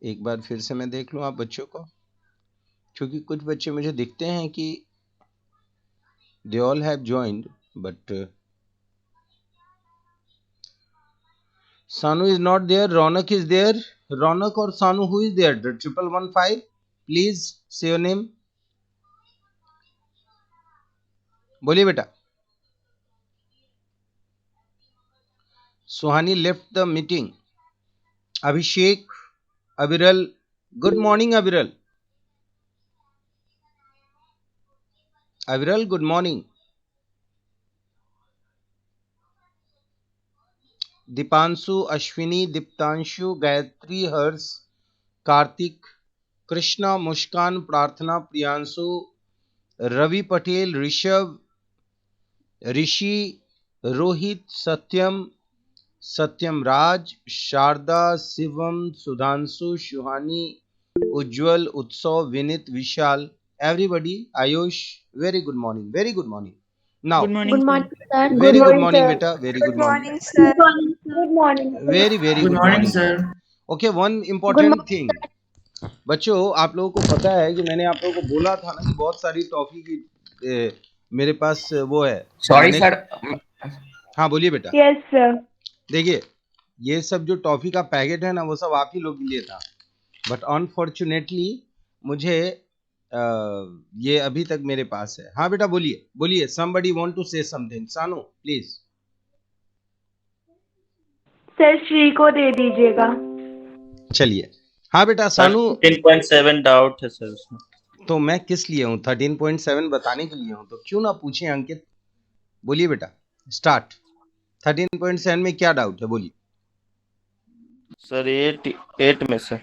एक बार फिर से मैं देख लूं आप बच्चों को, क्योंकि कुछ बच्चे मुझे दिखते हैं कि they all have joined, but Sanu is not there. Ronak is there. Ronak or Sanu, who is there? The 1115. Please say your name. बोलिए बेटा. Suhani left the meeting. Abhishek, Abiral. Good morning, Abiral. Abiral, good morning. Dipanshu, Ashwini, Diptanshu, Gayatri, Hers, Kartik, Krishna, Mushkan, Prarthana, Priyanshu, Ravi Patel, Rishabh, Rishi, Rohit, Satyam, Satyam Raj, Sharda, Shivam, Sudhanshu, Shuhani, Ujjwal, Utsav, Vinit, Vishal, everybody, Ayush, very good morning, very good morning. Now Good morning, Good sir. morning, sir. Good very good morning, morning sir. बेटा, very Good good morning, morning, Good sir. morning, sir. Good morning, sir. Very very Good good morning, morning. sir. Okay, one Good important morning, thing sir. बच्चों, आप लोगों को पता है कि मैंने आप लोगों को बोला था ना कि बहुत सारी टॉफी की मेरे पास वो है Sorry, नेट. sir. हाँ बोलिए बेटा. Yes, sir. देखिए, ये सब जो टॉफी का पैकेट है ना, वो सब आप ही लोग के लिए था, बट अनफॉर्चुनेटली मुझे ये अभी तक मेरे पास है. हाँ बेटा बोलिए, बोलिए. Somebody want to say something. सानू प्लीज. सर श्री को दे दीजिएगा. चलिए. हाँ बेटा सानू. 13.7 डाउट है सर उसमें. तो मैं किस लिए हूँ? 13.7 बताने के लिए हूँ, तो क्यों ना पूछे अंकित. बोलिए बेटा, स्टार्ट. 13.7 में क्या डाउट है, बोलिए. सर 8 में से.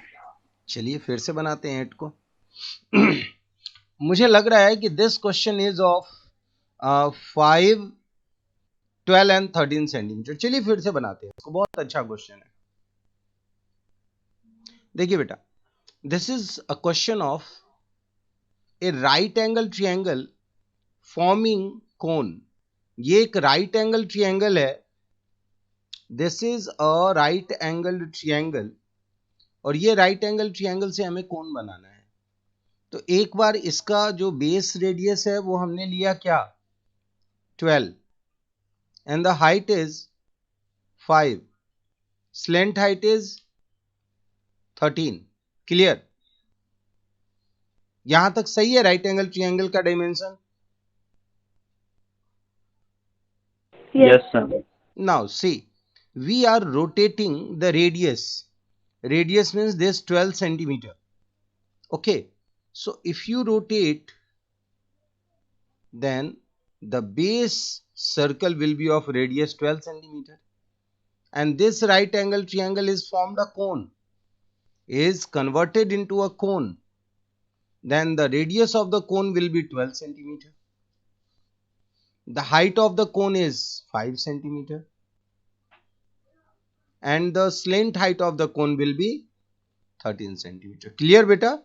चलिए फिर से बनाते हैं 8 को. मुझे लग रहा है कि this question is of 5, 12 and 13 centimetre. चलिए फिर से बनाते हैं इसको, बहुत अच्छा क्वेश्चन है. देखिए बेटा, this is a question of a right angle triangle forming cone. ये एक राइट एंगल ट्रायंगल है. This is a right angle triangle, और ये राइट एंगल ट्रायंगल से हमें कोन बनाना है. तो एक बार इसका जो बेस रेडियस है वो हमने लिया क्या, 12, and the height is 5, slant height is 13. Clear? यहां तक सही है राइट एंगल ट्रायंगल का dimension? Yes, sir. Now see, we are rotating the radius. Radius means this 12 centimeter. Okay, so if you rotate, then the base circle will be of radius 12 centimeter, and this right angle triangle is formed a cone, is converted into a cone. Then the radius of the cone will be 12 centimeter. The height of the cone is 5 centimeter, and the slant height of the cone will be 13 centimeter. Clear beta?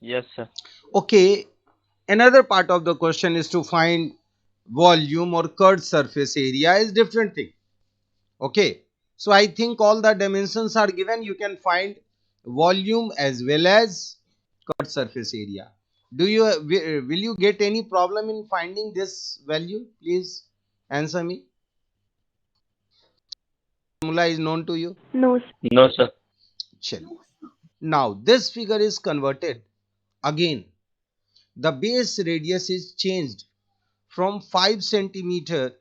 Yes, sir. Okay, another part of the question is to find volume or curved surface area is different thing. Okay, so I think all the dimensions are given. You can find volume as well as curved surface area. Do you will you get any problem in finding this value? Please answer me. Formula is known to you. No, sir. No, sir. Chalo. Now this figure is converted again. The base radius is changed from 5 centimeter,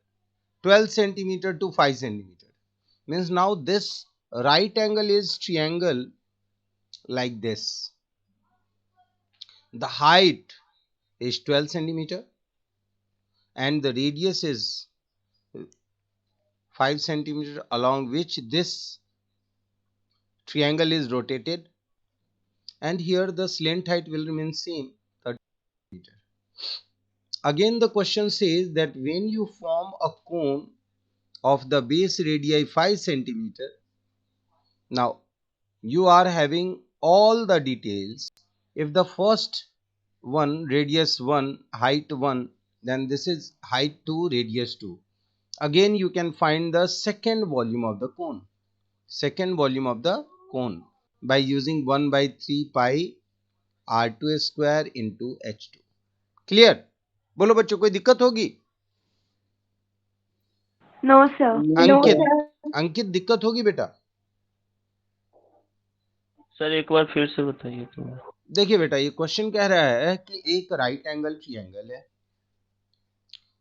12 centimeter to 5 centimeter. Means now this right angle is triangle like this. The height is 12 centimeter and the radius is 5 centimeter, along which this triangle is rotated, and here the slant height will remain same, 30 meter. Again the question says that when you form a cone of the base radii 5 centimeter, now you are having all the details. If the first one, radius 1, height 1, then this is height 2, radius 2. Again you can find the second volume of the cone. Second volume of the cone. by using 1/3 pi r2 square into h2। Clear? बोलो बच्चों, कोई दिक्कत होगी? No, sir. No, अंकित, sir. अंकित दिक्कत होगी बेटा? Sir एक बार फिर से बताइए तो। देखिए बेटा, ये क्वेश्चन कह रहा है कि एक राइट एंगल ट्रायंगल है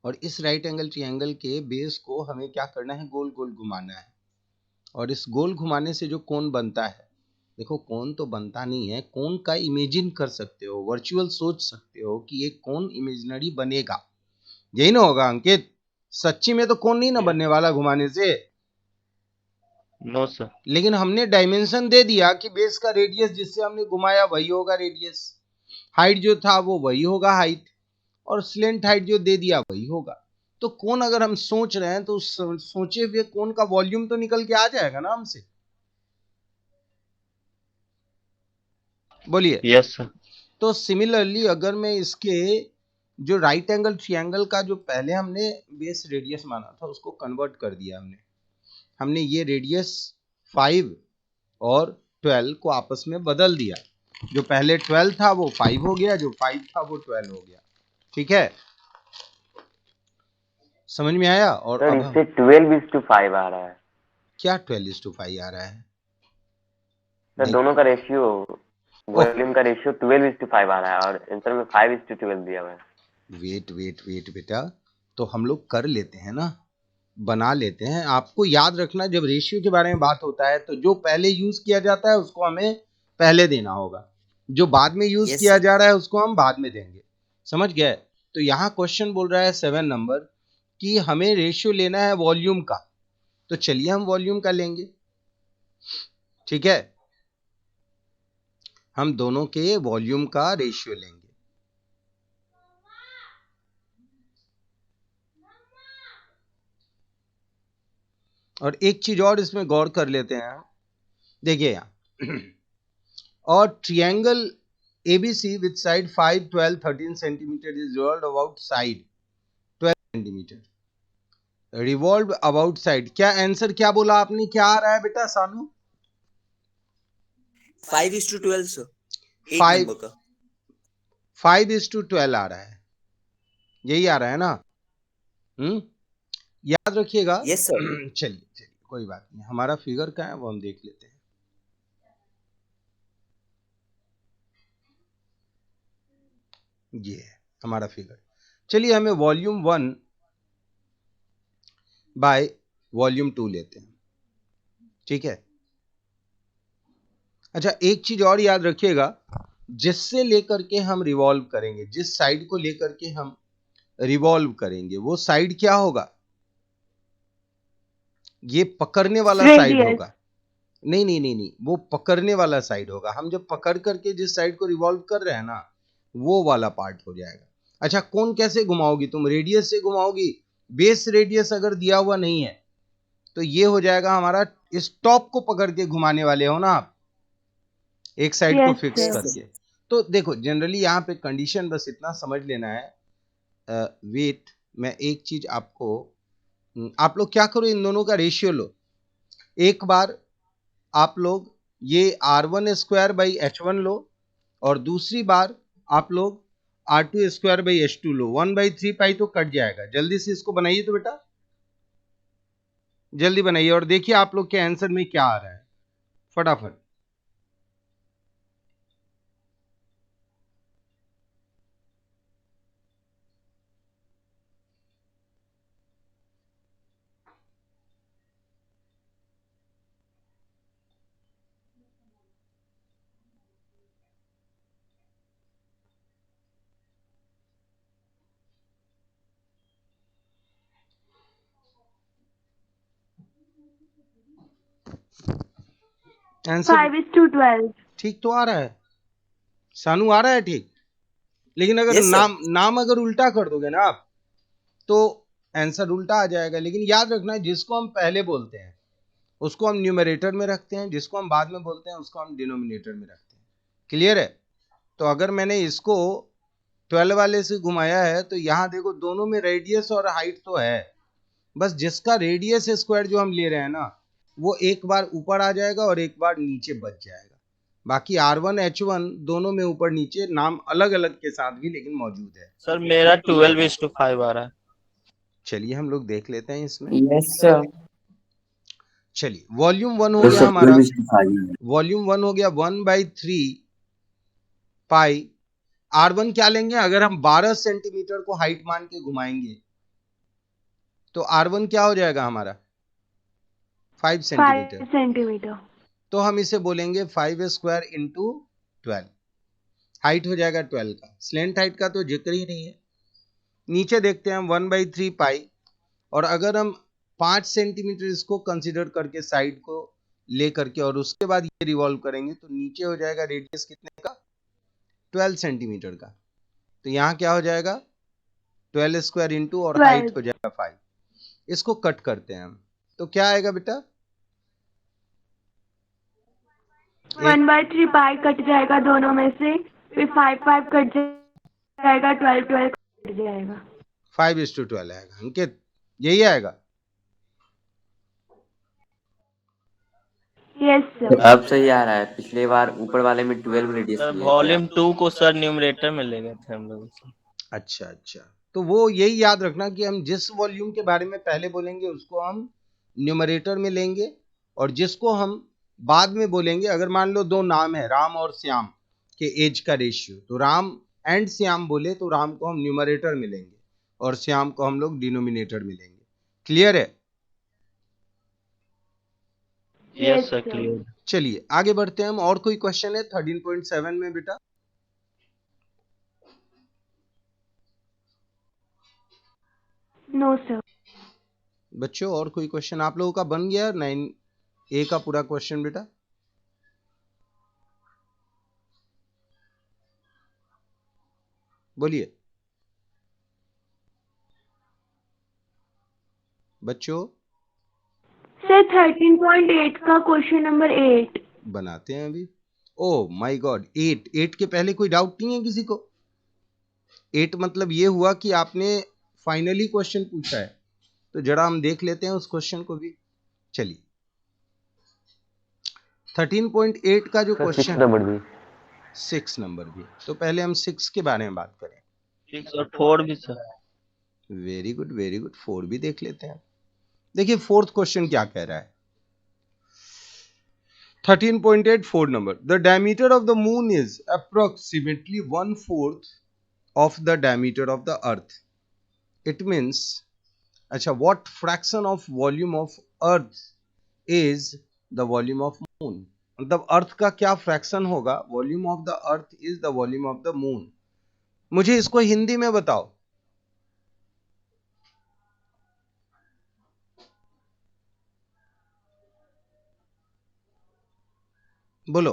और इस राइट एंगल ट्रायंगल के बेस को हमें क्या करना है, गोल गोल घुमाना है। और इस गोल घुमाने से जो कोण बनता है, देखो कोण तो बनता नहीं है, कोण का इमेजिन कर सकते हो, वर्चुअल सोच सकते हो कि एक कोण इमेजिनरी बनेगा, यही ना होगा अंकित? सच्ची में तो कोण नहीं ना बनने वाला घुमाने से। No sir. लेकिन हमने डायमेंशन दे दिया कि बेस का रेडियस जिससे हमने घुमाया वही होगा रेडियस, हाइट जो था वो वही होगा हाइट, और स्लेंट हाइट जो दे दिया वही होगा। तो कोण अगर हम सोच रहे हैं तो सोचे हुए कोण का वॉल्यूम तो निकल के आ जाएगा ना हमसे। बोलिए। Yes sir. तो सिमिलरली अगर मैं इसके जो राइट एंगल ट्रायंगल का जो पहले हमने बेस रेडियस माना था उसको कन्वर्ट कर दिया हमने ये रेडियस 5 और 12 को आपस में बदल दिया। जो पहले 12 था वो 5 हो गया, जो 5 था वो 12 हो गया। ठीक है, समझ में आया? और सर अब इससे 12:5 आ रहा है। क्या 12:5 आ रहा है? सर दोनों का रेशियो, वॉल्यूम का रेशियो 12:5 आ रहा है और आंसर में 5:12 दिया हुआ है। वेट बेटा, तो हम लोग कर लेते हैं ना, बना लेते हैं। आपको याद रखना, जब रेशियो के बारे में बात होता है तो जो पहले यूज किया जाता है उसको हमें पहले देना होगा, जो बाद में यूज किया जा रहा है उसको हम बाद में देंगे। समझ गए? तो यहाँ क्वेश्चन बोल रहा है 7 नंबर कि हमें रेशियो लेना है वॉल्यूम का, तो चलिए हम वॉल्यूम का लेंगे। ठीक है, हम दोनों के वॉल्यूम का रेशियो लेंगे। और एक चीज और इसमें गौर कर लेते हैं, देखिए यहाँ और triangle ABC with side 5, 12, 13 centimeter is revolved about side 12 centimeter, revolved about side। क्या आंसर क्या बोला आपने, क्या आ रहा है बेटा सानू? 5:12 सर, 5 नंबर का 5:12 आ रहा है, यही आ रहा है ना? याद रखिएगा। Yes sir. चलिए कोई बात नहीं, हमारा फिगर क्या है वो हम देख लेते हैं। ये है हमारा फिगर। चलिए हमें वॉल्यूम 1 बाय वॉल्यूम 2 लेते हैं। ठीक है, अच्छा एक चीज और याद रखिएगा, जिससे लेकर के हम रिवॉल्व करेंगे, जिस साइड को लेकर के हम रिवॉल्व करेंगे वो साइड क्या होगा? ये पकड़ने वाला साइड होगा। नहीं, वो पकड़ने वाला साइड होगा। हम जब पकड़ करके जिस साइड को रिवॉल्व कर रहे हैं ना, वो वाला पार्ट हो जाएगा। अच्छा, कोण कैसे घुमाओगी तुम? रेडियस से घुमाओगी। बेस रेडियस अगर दिया हुआ नहीं है तो ये हो जाएगा हमारा, इस टॉप को पकड़ के घुमाने वाले हो ना आप, एक साइड को फिक्स करके। तो देखो जनरली यहाँ पे कंडीशन बस इतना समझ लेना है। वेट, मैं एक चीज आपको, आप लोग क्या करो, इन दोनों का रेशियो लो। एक बार आप लोग ये r1 स्क्वायर बाई h1 लो और दूसरी बार आप लोग r2 स्क्वायर बाई h2 लो। 1/3 पाई तो कट जाएगा। जल्दी से इसको बनाइए तो बेटा, जल्दी बनाइए और देखिए आप लोग के आंसर में क्या आ रहा है फटाफट। आंसर 5:12। ठीक तो आ रहा है सानू, आ रहा है ठीक। लेकिन अगर Yes, sir. नाम अगर उल्टा कर दोगे ना आप तो आंसर उल्टा आ जाएगा। लेकिन याद रखना, जिसको हम पहले बोलते हैं उसको हम न्यूमरेटर में रखते हैं, जिसको हम बाद में बोलते हैं उसको हम डिनोमिनेटर में रखते हैं। क्लियर है? तो अगर मैंने इसको 12 वाले से घुमाया है तो यहाँ देखो दोनों में रेडियस और हाइट तो है, बस जिसका रेडियस स्क्वायर जो हम ले रहे हैं ना वो एक बार ऊपर आ जाएगा और एक बार नीचे बच जाएगा। बाकी R1 H1 दोनों में ऊपर नीचे नाम अलग अलग के साथ भी लेकिन मौजूद है। सर मेरा 12:5 आ रहा है। चलिए हम लोग देख लेते हैं इसमें। Yes sir. चलिए वॉल्यूम 1 हो यस गया सर, हमारा। 12:5 वॉल्यूम 1 हो गया 1/3 पाई। R1 क्या लेंगे, अगर हम 12 सेंटीमीटर को हाइट मान के घुमाएंगे तो R1 क्या हो जाएगा हमारा 5 सेंटीमीटर। 5 सेंटीमीटर। तो हम इसे बोलेंगे 5 स्क्वायर इंटू 12। हाइट हो जाएगा 12 का। स्लेंट हाइट का तो जिक्र ही नहीं है। नीचे देखते हैं हम 1/3 पाई, और अगर हम 5 सेंटीमीटर इसको कंसीडर करके साइड को ले करके और उसके बाद ये रिवॉल्व करेंगे तो नीचे हो जाएगा रेडियस कितने का 12 सेंटीमीटर का। तो यहाँ क्या हो जाएगा 12 स्क्वायर इंटू और 12। हाइट हो जाएगा 5। इसको कट करते हैं हम तो क्या आएगा बेटा 1/3 पाई कट जाएगा दोनों में से, फिर 5 कट जाएगा, 12 कट जाएगा। 5:12 आएगा। अंकित यही आएगा। Yes sir. अब सही आ रहा है। पिछले बार ऊपर वाले में 12 रेडियस सर लिए थे वॉल्यूम आप। 2 को सर न्यूमरेटर में ले गए थे हम लोग। अच्छा अच्छा, तो वो यही याद रखना कि हम जिस वॉल्यूम के बारे में पहले बोलेंगे उसको हम न्यूमरेटर में लेंगे, और जिसको हम बाद में बोलेंगे, अगर मान लो दो नाम है राम और श्याम के एज का रेशियो, तो राम एंड श्याम बोले तो राम को हम न्यूमरेटर में लेंगे और श्याम को हम लोग डिनोमिनेटर में लेंगे। क्लियर है? Yes sir clear. चलिए आगे बढ़ते हैं हम। और कोई क्वेश्चन है 13.7 में बेटा? No sir. बच्चों और कोई क्वेश्चन आप लोगों का बन गया 9A का पूरा क्वेश्चन बेटा? बोलिए बच्चों। सर 13.8 का क्वेश्चन नंबर 8 बनाते हैं अभी। ओ माय गॉड, 8 के पहले कोई डाउट नहीं है किसी को? 8 मतलब ये हुआ कि आपने फाइनली क्वेश्चन पूछा है, तो जरा हम देख लेते हैं उस क्वेश्चन को भी। चलिए 13.8 का जो सर 6 क्वेश्चन, नंबर भी। 6 नंबर भी, तो पहले हम 6 के बारे में बात करें। 6 और 4 भी sir. Very good very good, 4 भी देख लेते हैं। देखिए फोर्थ क्वेश्चन क्या कह रहा है। 13.8 4 number. The diameter of the moon is approximately 1/4 of the diameter of the earth. It means, अच्छा, what fraction of volume of earth is the volume of moon? मतलब अर्थ का क्या फ्रैक्शन होगा, volume of the earth is the volume of the moon. मुझे इसको हिंदी में बताओ। बोलो।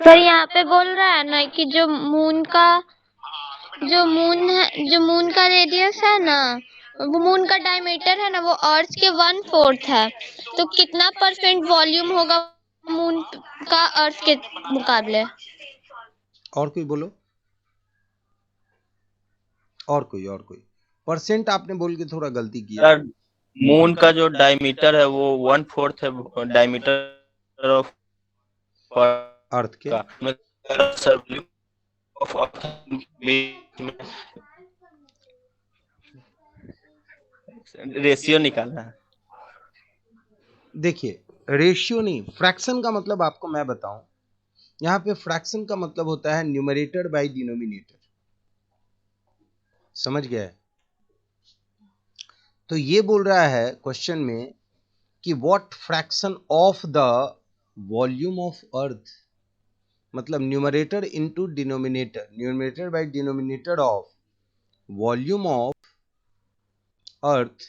सर यहाँ पे बोल रहा है ना कि जो मून का रेडियस है ना, वो मून का डायमीटर है ना, वो अर्थ के 1/4 है। तो कितना % वॉल्यूम होगा मून का अर्थ के मुकाबले? और कोई बोलो, और कोई परसेंट आपने बोल के थोड़ा गलती किया। सर मून का जो डायमीटर है वो 1/4 है डायमीटर ऑफ अर्थ के का। सर रेशियो निकालना है। देखिए रेशियो नहीं, फ्रैक्शन का मतलब आपको मैं बताऊं, यहां पे फ्रैक्शन का मतलब होता है न्यूमरेटर बाय डिनोमिनेटर। समझ गया है? तो ये बोल रहा है क्वेश्चन में कि what fraction of the volume of earth, मतलब numerator into denominator, numerator by denominator of volume of earth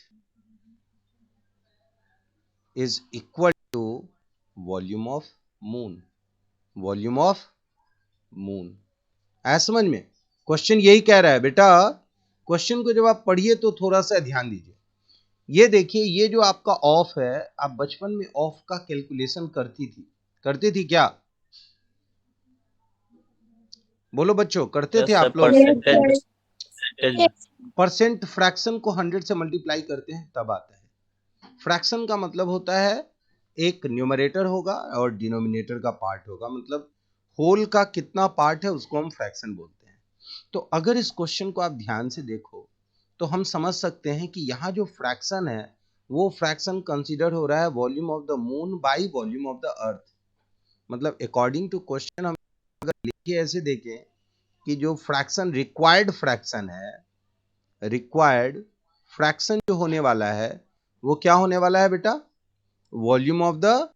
is equal to volume of moon, volume of moon. आया समझ में? क्वेश्चन यही कह रहा है बेटा। क्वेश्चन को जब आप पढ़िए तो थोड़ा सा ध्यान दीजिए। ये देखिए, ये जो आपका ऑफ है, आप बचपन में ऑफ का कैलकुलेशन करती थी क्या? बोलो बच्चों, करते थे आप लोग? परसेंट फ्रैक्शन को 100 से मल्टीप्लाई करते हैं तब आता है। फ्रैक्शन का मतलब होता है एक न्यूमरेटर होगा और डिनोमिनेटर का पार्ट होगा, मतलब होल का कितना पार्ट है उसको हम फ्रैक्शन बोलते हैं। तो अगर इस क्वेश्चन को आप ध्यान से देखो तो हम समझ सकते हैं कि यहाँ जो फ्रैक्शन है वो फ्रैक्शन कंसीडर हो रहा है volume of the moon by volume of the अर्थ। मतलब अकॉर्डिंग टू क्वेश्चन हम अगर लिखे ऐसे देखें कि जो फ्रैक्शन रिक्वायर्ड फ्रैक्शन है, रिक्वायर्ड फ्रैक्शन जो होने वाला है वो क्या होने वाला है बेटा, volume of the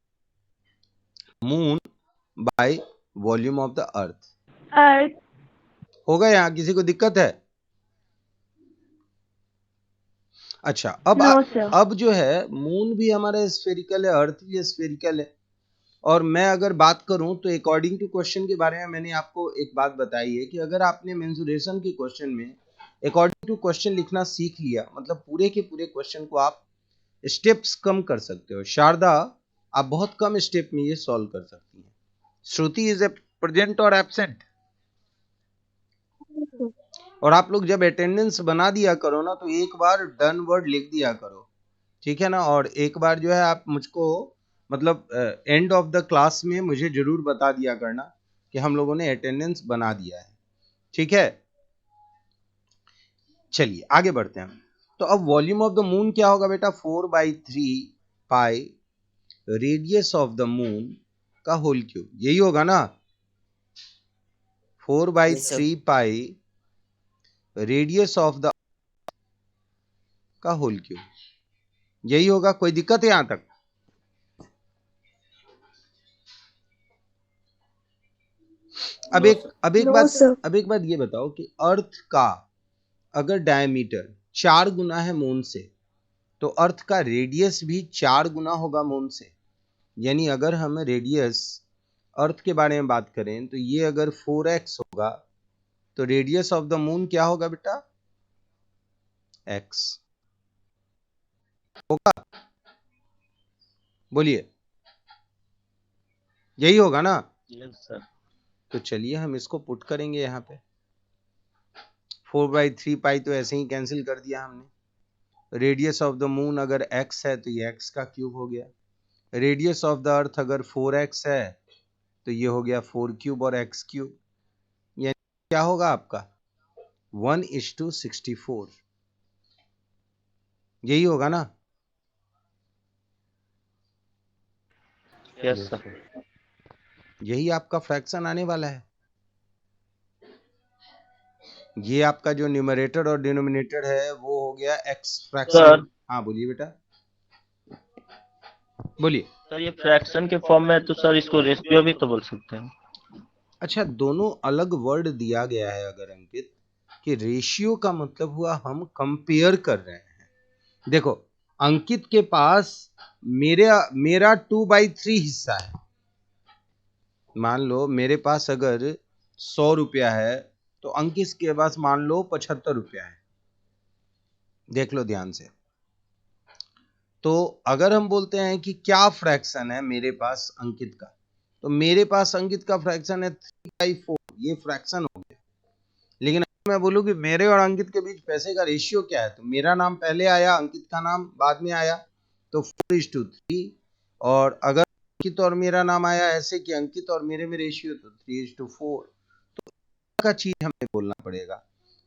moon by volume of the earth. Earth. होगा? यहाँ किसी को दिक्कत है? अच्छा, नो सर। अब जो है मून भी हमारा स्फेरिकल है, अर्थ भी स्फेरिकल है। और मैं अगर बात करूं तो अकॉर्डिंग टू क्वेश्चन के बारे में मैंने आपको एक बात बताई है कि अगर आपने मेंसुरेशन के क्वेश्चन में अकॉर्डिंग टू क्वेश्चन लिखना सीख लिया, मतलब पूरे के पूरे क्वेश्चन को आप स्टेप्स कम कर सकते हो। शारदा, आप बहुत कम स्टेप में ये सॉल्व कर सकती हैं। श्रुति इज ए प्रेजेंट और एब्सेंट? और आप लोग जब अटेंडेंस बना दिया करो ना तो एक बार डन वर्ड लिख दिया करो, ठीक है ना? और एक बार जो है आप मुझको मतलब एंड ऑफ द क्लास में मुझे जरूर बता दिया करना कि हम लोगों ने अटेंडेंस बना दिया है, ठीक है? चलिए आगे बढ़ते हैं। तो अब वॉल्यूम ऑफ द मून क्या होगा बेटा, 4/3 पाई रेडियस ऑफ द मून का होल क्यूब, यही होगा ना? 4/3 पाई रेडियस ऑफ द का होल क्यूब, यही होगा। कोई दिक्कत है यहां तक? अब एक बात ये बताओ कि अर्थ का अगर डायमीटर 4 गुना है मून से तो अर्थ का रेडियस भी 4 गुना होगा मून से। यानी अगर हम रेडियस अर्थ के बारे में बात करें तो ये अगर 4x होगा तो रेडियस ऑफ द मून क्या होगा बेटा, x होगा। बोलिए, यही होगा ना? Yes sir. तो चलिए हम इसको पुट करेंगे यहाँ पे। 4/3 पाई तो ऐसे ही कैंसिल कर दिया हमने। रेडियस ऑफ द मून अगर x है तो ये x का क्यूब हो गया। रेडियस ऑफ द अर्थ अगर 4x है तो ये हो गया 4 क्यूब और x क्यूब। यानी क्या होगा आपका 1:64, यही होगा ना? Yes sir. यही आपका फ्रैक्शन आने वाला है। ये आपका जो न्यूमरेटर और डिनोमिनेटर है वो हो गया x फ्रैक्शन। हाँ बोलिए बेटा, बोलिए। सर ये फ्रैक्शन के फॉर्म में है तो सर इसको रेशियो भी तो बोल सकते हैं। अच्छा, दोनों अलग वर्ड दिया गया है अगर अंकित, कि रेशियो का मतलब हुआ हम कंपेयर कर रहे हैं। देखो अंकित के पास मेरा 2/3 हिस्सा है। मान लो मेरे पास अगर 100 रुपया है तो अंकित के पास मान लो 75 रुपया है। देख लो ध्यान से। तो अगर हम बोलते हैं कि क्या फ्रैक्शन है मेरे पास अंकित का, तो मेरे पास अंकित का फ्रैक्शन है 3/4, ये फ्रैक्शन हो गया। लेकिन अगर मैं बोलूं कि मेरे और अंकित के बीच पैसे का रेशियो क्या है, तो मेरा नाम पहले आया, अंकित का नाम बाद में आया, तो 4:3। और अगर अंकित और मेरा नाम आया ऐसे कि अंकित और मेरे में रेशियो, तो 3:4। तो का चीज हमें बोलना पड़ेगा।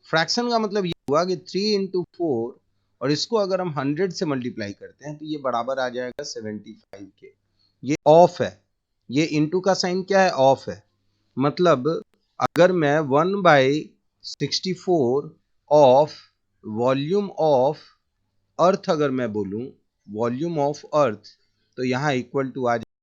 फ्रैक्शन का मतलब ये हुआ कि 3:4, और इसको अगर हम 100 से मल्टीप्लाई करते हैं तो ये बराबर आ जाएगा 75 के। ये ऑफ है, ये इनटू का साइन क्या है, ऑफ है। मतलब अगर मैं 1/64 ऑफ वॉल्यूम ऑफ अर्थ अगर मैं बोलूं, वॉल्यूम ऑफ अर्थ, तो यहाँ इक्वल टू आ